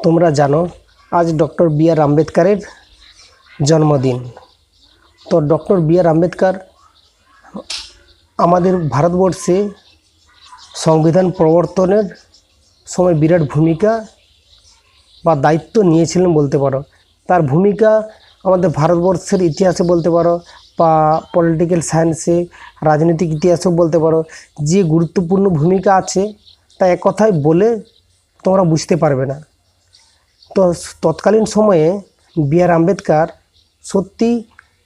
তোমরা জানো আজ ডক্টর বি আর আম্বেদকরের জন্মদিন। তো ডক্টর বি আর আম্বেদকর আমাদের ভারতবর্ষে সংবিধান প্রবর্তনের সময় বিরাট ভূমিকা বা দায়িত্ব নিয়েছিলেন বলতে পারো। তার ভূমিকা আমাদের ভারতবর্ষের ইতিহাসে বলতে পারো বা পলিটিক্যাল সায়েন্সে, রাজনৈতিক ইতিহাসেও বলতে পারো, যে গুরুত্বপূর্ণ ভূমিকা আছে তা এক কথায় বলে তোমরা বুঝতে পারবে না। তো তৎকালীন সময়ে বি আর আম্বেদকর সত্যি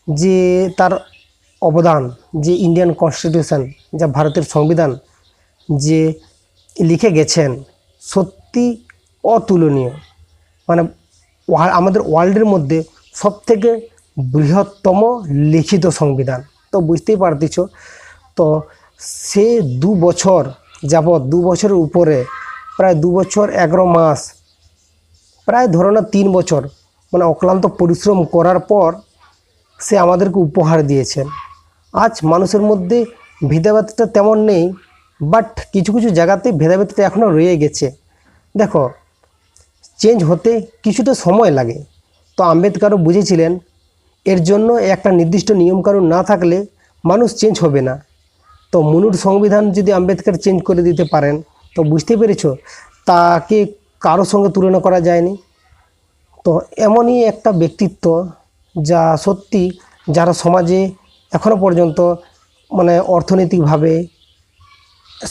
যে তার অবদান, যে ইন্ডিয়ান কনস্টিটিউশন, যা ভারতের সংবিধান যে লিখে গেছেন, সত্যি অতুলনীয়। মানে আমাদের ওয়ার্ল্ডের মধ্যে সবথেকে বৃহত্তম লিখিত সংবিধান। তো বুঝতেই পারতেছ। তো সে 2 বছর যাবৎ, 2 বছরের উপরে, প্রায় 2 বছর 11 মাস, প্রায় ধরো না 3 বছর, মানে অক্লান্ত পরিশ্রম করার পর সে আমাদেরকে উপহার দিয়েছেন। আজ মানুষের মধ্যে ভেদাভেদটা তেমন নেই, বাট কিছু কিছু জায়গাতে ভেদাভেদটা এখনও রয়ে গেছে। দেখো, চেঞ্জ হতে কিছুটা সময় লাগে। তো আম্বেদকরও বুঝেছিলেন এর জন্য একটা নির্দিষ্ট নিয়মকানুন না থাকলে মানুষ চেঞ্জ হবে না। তো মনুর সংবিধান যদি আম্বেদকর চেঞ্জ করে দিতে পারেন, তো বুঝতে পেরেছ তাকে কারোর সঙ্গে তুলনা করা যায়নি। তো এমনই একটা ব্যক্তিত্ব যা সত্যি, যারা সমাজে এখনও পর্যন্ত মানে অর্থনৈতিকভাবে,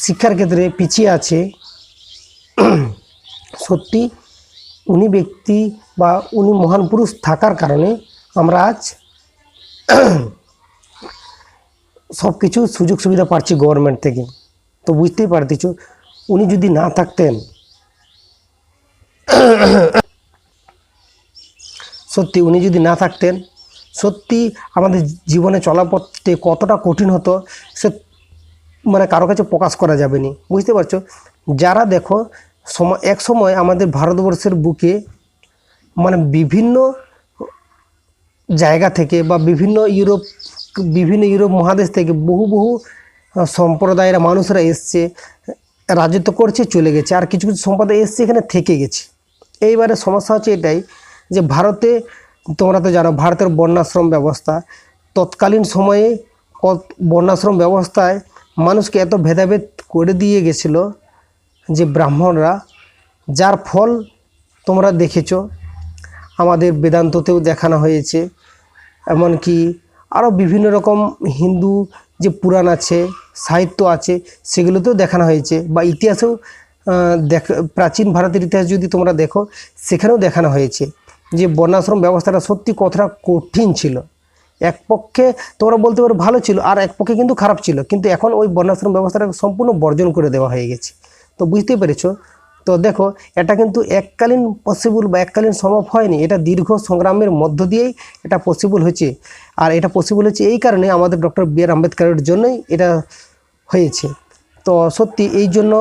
শিক্ষার ক্ষেত্রে পিছিয়ে আছে, সত্যি উনি ব্যক্তি বা উনি মহান পুরুষ থাকার কারণে আমরা আজ সব কিছু সুযোগ সুবিধা পাচ্ছি গভর্নমেন্ট থেকে। তো বুঝতেই পারতেছ, উনি যদি না থাকতেন, সত্যি উনি যদি না থাকতেন, সত্যি আমাদের জীবনে চলাপথে কতটা কঠিন হতো সে মানে কারো কাছে প্রকাশ করা যাবে না। বুঝতে পারছো? যারা দেখো এক সময় আমাদের ভারতবর্ষের বুকে মানে বিভিন্ন জায়গা থেকে বা বিভিন্ন ইউরোপ মহাদেশ থেকে বহু বহু সম্প্রদায়ের মানুষরা এসছে, রাজত্ব করছে, চলে গেছে। আর কিছু কিছু সম্প্রদায় এসছে, এখানে থেকে গেছে। এইবারে সমস্যা হচ্ছে এটাই যে ভারতে, তোমরা তো জানো, ভারতের বর্ণাশ্রম ব্যবস্থা, তৎকালীন সময়ে বর্ণাশ্রম ব্যবস্থায় মানুষকে এত ভেদাভেদ করে দিয়ে গেছিলো যে ব্রাহ্মণরা, যার ফল তোমরা দেখেছ আমাদের বেদান্ততেও দেখানো হয়েছে। এমনকি আরও বিভিন্ন রকম হিন্দু যে পুরাণ আছে, সাহিত্য আছে, সেগুলোতেও দেখানো হয়েছে, বা ইতিহাসেও প্রাচীন ভারতের ইতিহাস যদি তোমরা দেখো, সেখানেও দেখানো হয়েছে যে বর্ণাশ্রম ব্যবস্থাটা সত্যি কতটা কঠিন ছিল। এক পক্ষে তোমরা বলতে পারো ভালো ছিল, আর এক পক্ষে কিন্তু খারাপ ছিল। কিন্তু এখন ওই বর্ণাশ্রম ব্যবস্থাটা সম্পূর্ণ বর্জন করে দেওয়া হয়ে গেছে। তো বুঝতে পেরেছো? তো দেখো, এটা কিন্তু এককালীন পসিবল বা এককালীন সম্ভব হয়নি, এটা দীর্ঘ সংগ্রামের মধ্য দিয়েই এটা পসিবল হয়েছে। আর এটা পসিবল হয়েছে এই কারণে আমাদের ডক্টর বি আর আম্বেদকরের জন্যই এটা হয়েছে। তো সত্যি এই জন্য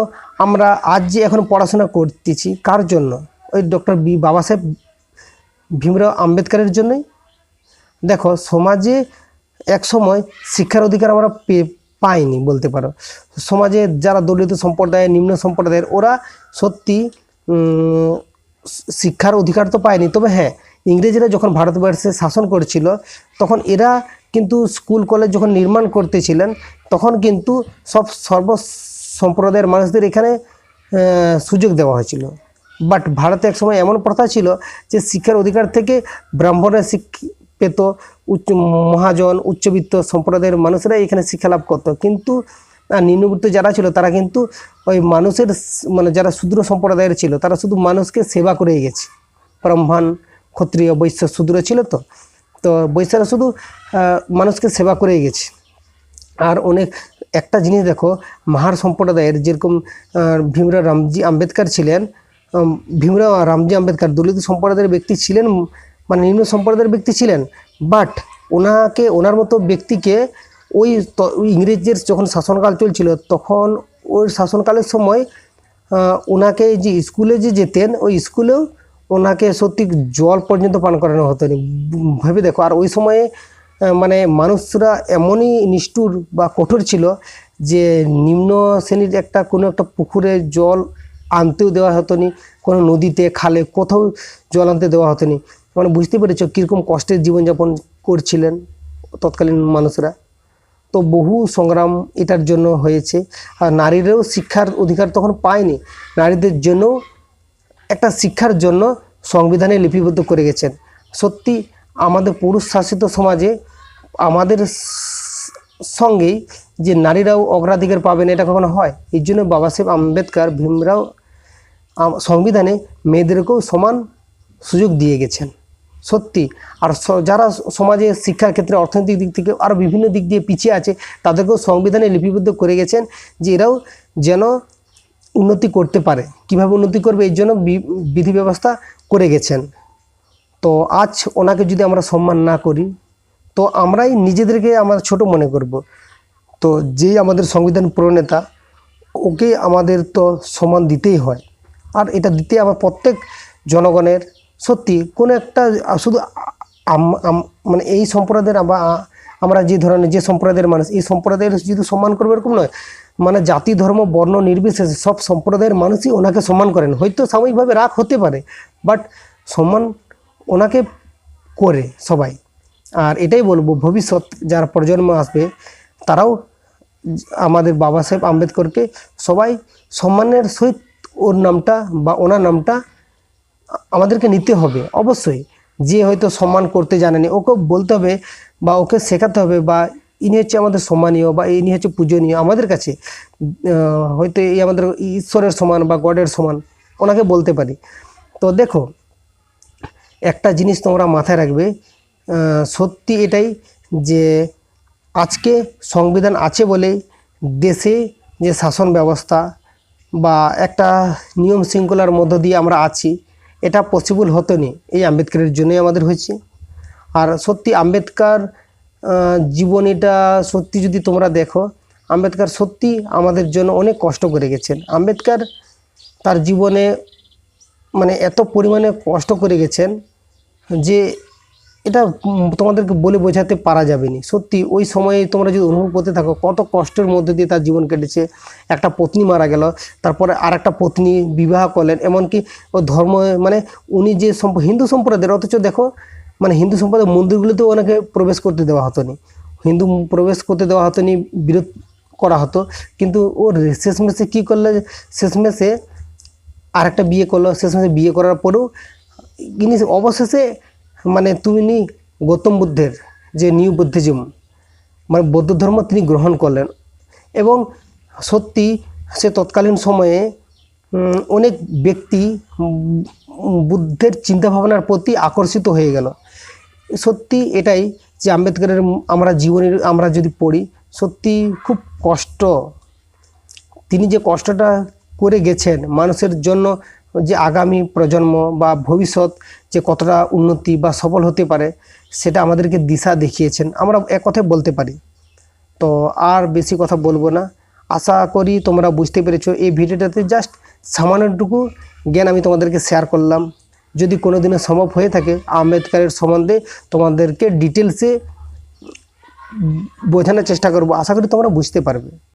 আমরা আজ যে এখন পড়াশোনা করতেছি, কার জন্য? ওই ডক্টর বাবা সাহেব ভীমরাও আম্বেদকরের জন্যই। দেখো, সমাজে এক সময় শিক্ষার অধিকার আমরা পাইনি বলতে পারো। সমাজে যারা দলিত সম্প্রদায়ের, নিম্ন সম্প্রদায়ের, ওরা সত্যি শিক্ষার অধিকার তো পায়নি। তবে হ্যাঁ, ইংরেজরা যখন ভারতবর্ষে শাসন করেছিল, তখন এরা কিন্তু স্কুল কলেজ যখন নির্মাণ করতেছিলেন, তখন কিন্তু সর্ব সম্প্রদায়ের মানুষদের এখানে সুযোগ দেওয়া হয়েছিল। বাট ভারতে এক সময় এমন প্রথা ছিল যে শিক্ষার অধিকার থেকে ব্রাহ্মণরা পেত, মহাজন, উচ্চবিত্ত সম্প্রদায়ের মানুষেরা এখানে শিক্ষা লাভ করতো। কিন্তু নিম্নবিত্ত যারা ছিল, তারা কিন্তু ওই মানুষের মানে যারা শূদ্র সম্প্রদায়ের ছিল, তারা শুধু মানুষকে সেবা করেই গেছে। ব্রাহ্মণ, ক্ষত্রিয়, বৈশ্য, শূদ্র ছিল। তো বৈশ্যরা শুধু মানুষকে সেবা করেই গেছে। আর অনেক একটা জিনিস দেখো, মাহার সম্প্রদায়ের যেরকম ভীমরাও রামজি আম্বেদকর ছিলেন, ভীমরাও রামজি আম্বেদকর দলিত সম্প্রদায়ের ব্যক্তি ছিলেন, মানে নিম্ন সম্প্রদায়ের ব্যক্তি ছিলেন। বাট ওনার মতো ব্যক্তিকে ওই ইংরেজদের যখন শাসনকাল চলছিল, তখন ওই শাসনকালের সময় ওনাকে যে স্কুলে যে যেতেন, ওই স্কুলেও ওনাকে সত্যি জল পর্যন্ত পান করানো হতো না। ভেবে দেখো। আর ওই সময়ে মানে মানুষরা এমনই নিষ্ঠুর বা কঠোর ছিল যে নিম্ন শ্রেণীর কোনো একটা পুকুরে জল আনতেও দেওয়া হতো না, কোনো নদীতে খালে কোথাও জল আনতে দেওয়া হতো না। মানে বুঝতে পেরেছো কীরকম কষ্টের জীবনযাপন করছিলেন তৎকালীন মানুষরা। তো বহু সংগ্রাম এটার জন্য হয়েছে। আর নারীরাও শিক্ষার অধিকার তখন পায়নি, নারীদের জন্য একটা শিক্ষার জন্য সংবিধানে লিপিবদ্ধ করে গেছেন। সত্যি আমাদের পুরুষ শাসিত সমাজে আমাদের সঙ্গেই যে নারীরাও অগ্রাধিকার পাবেন এটা কখনো হয়? এই জন্য বাবা সাহেব আম্বেদকর ভীমরাও সংবিধানে মেয়েদেরকেও সমান সুযোগ দিয়ে গেছেন। সত্যি। আর যারা সমাজে শিক্ষার ক্ষেত্রে অর্থনৈতিক দিক থেকে আরও বিভিন্ন দিক দিয়ে পিছিয়ে আছে তাদেরকেও সংবিধানে লিপিবদ্ধ করে গেছেন যে এরাও যেন উন্নতি করতে পারে। কিভাবে উন্নতি করবে এই জন্য বিধি ব্যবস্থা করে গেছেন। তো আজ ওনাকে যদি আমরা সম্মান না করি তো আমরাই নিজেদেরকে আমরা ছোট মনে করব। তো যেই আমাদের সংবিধান প্রণেতা ওকে আমাদের তো সম্মান দিতেই হয়, আর এটা দিতে আমার প্রত্যেক জনগণের। সত্যি কোনো একটা শুধু মানে এই সম্প্রদায়ের বা আমরা যে ধরনের যে সম্প্রদায়ের মানুষ এই সম্প্রদায়ের যদি সম্মান করবো এরকম নয়, মানে জাতি ধর্ম বর্ণ নির্বিশেষে সব সম্প্রদায়ের মানুষই ওনাকে সম্মান করেন। হয়তো সাময়িকভাবে রাগ হতে পারে বাট সম্মান ওনাকে করে সবাই। আর এটাই বলবো ভবিষ্যৎ যারা প্রজন্ম আসবে তারাও আমাদের বাবা সাহেব আম্বেদকরকে সবাই সম্মানের সহিত ওর নামটা বা ওনার নামটা আমাদেরকে নিতে হবে অবশ্যই। যে হয়তো সম্মান করতে জানেনি ওকে বলতে হবে বা ওকে শেখাতে হবে বা ইনি হচ্ছে আমাদের সম্মানীয় বা ইনি হচ্ছে পূজনীয় আমাদের কাছে, হয়তো এই আমাদের ঈশ্বরের সমান বা গডের সমান ওনাকে বলতে পারি। তো দেখো একটা জিনিস তোমরা মাথায় রাখবে, সত্যি এটাই যে আজকে সংবিধান আছে বলেই দেশে যে শাসন ব্যবস্থা বা একটা নিয়ম শৃঙ্খলার মধ্য দিয়ে আমরা আছি এটা পসিবল হতো না, এই আম্বেদকরের জন্যই আমাদের হয়েছে। আর সত্যি আম্বেদকর জীবনীটা সত্যি যদি তোমরা দেখো আম্বেদকর সত্যি আমাদের জন্য অনেক কষ্ট করে গেছেন। আম্বেদকর তার জীবনে মানে এত পরিমাণে কষ্ট করে গেছেন যে এটা তোমাদেরকে বলে বোঝাতে পারা যাবে না। সত্যি ওই সময়ে তোমরা যদি অনুভব করতে থাকো কত কষ্টের মধ্যে দিয়ে তার জীবন কেটেছে। একটা পত্নী মারা গেল, তারপরে আর একটা পত্নী বিবাহ করলেন, এমনকি ও ধর্ম মানে উনি যে হিন্দু সম্প্রদায়ের, অথচ দেখো মানে হিন্দু সম্প্রদায়ের মন্দিরগুলোতেও ওনাকে প্রবেশ করতে দেওয়া হতো না, হিন্দু প্রবেশ করতে দেওয়া হতো না, বিরোধ করা হতো। কিন্তু ওর শেষমেশে কী করলো, শেষমেশে আর একটা বিয়ে করলো, শেষমেশে বিয়ে করার পরেও তিনি অবশেষে মানে তুমি গৌতম বুদ্ধের যে নিউ বুদ্ধিজম মানে বৌদ্ধ ধর্ম তিনি গ্রহণ করলেন। এবং সত্যি সে তৎকালীন সময়ে অনেক ব্যক্তি বুদ্ধের চিন্তাভাবনার প্রতি আকর্ষিত হয়ে গেল। সত্যি এটাই যে আম্বেদকরের আমরা জীবনের আমরা যদি পড়ি সত্যি খুব কষ্ট, তিনি যে কষ্টটা করে গেছেন মানুষের জন্য, যে আগামী প্রজন্ম বা ভবিষ্যৎ যে কতটা উন্নতি বা সফল হতে পারে সেটা আমাদেরকে দিশা দেখিয়েছেন, আমরা এক কথায় বলতে পারি। তো আর বেশি কথা বলবো না, আশা করি তোমরা বুঝতে পেরেছো। এই ভিডিওটাতে জাস্ট সামান্যটুকু জ্ঞান আমি তোমাদেরকে শেয়ার করলাম। যদি কোনো দিনে সম্ভব হয়ে থাকে আম্বেদকরের সম্বন্ধে তোমাদেরকে ডিটেলসে বোঝানোর চেষ্টা করব, আশা করি তোমরা বুঝতে পারবে।